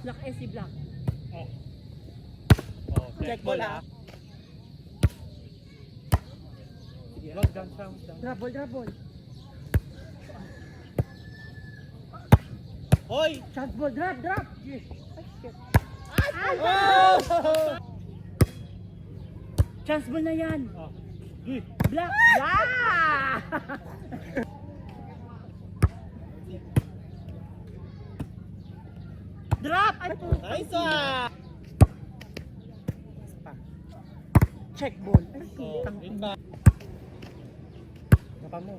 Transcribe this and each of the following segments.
Black SC Black. Oh. Check ball ha. Wag down, down. Drop ball. Hoy! Chance ball, drop. Yes. Ay, shit. Oh! Chance ball na yan. Oh. Black. Yeah! Drop! Ay, Nice one! check ball. Ay, Oh, tang- in back. Kapa mo.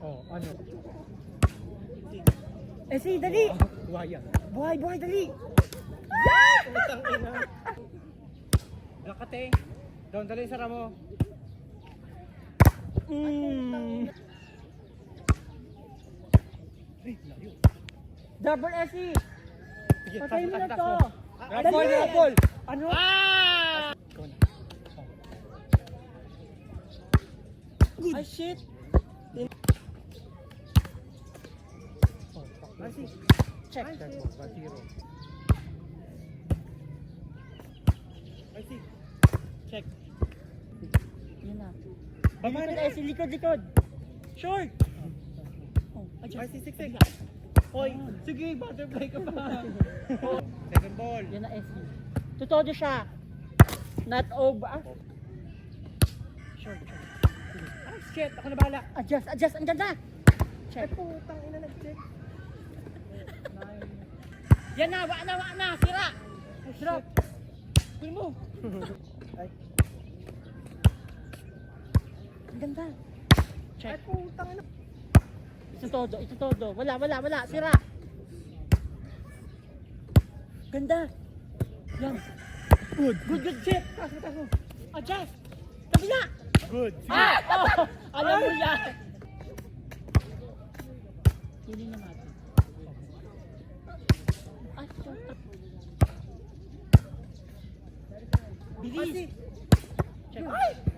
Oh, ano? SC, dali! Buhaya. Buhay, dali! Utang ina. Lakate. Down, dali sa ramo. Ay, layo. Double SC! Sige, Patay mo na taas to! mo. Grab ball, Dali! grab ball. Ano? Ah! Ikaw na. Oh. Ay, shit! Oh, fuck. Ay, si- check. Check mo, 1-0. Ay, si. Check. Yun na. Baba Likod na. SC, likod! Short! Oh, Ay, adjust. si 6. Hoy, sige, butterfly ka pa. Second ball. Yan na SC. Tutodo siya. Not over. Ah. Short. Ay, shit, ako na bahala. Adjust. Andyan na. Check. Putang ina, nag-check. Yan na, wa na. Sira. Drop. Kunin mo. Ay, Ang ganda. Check. putang ina. Ito todo. Wala. Sira. Ganda. Yan. Good. Shit. Taas mo. Adjust. Kabila. Good. Ah! Oh, alam mo yan. Hili na natin. Ay, short. Bilis. Check.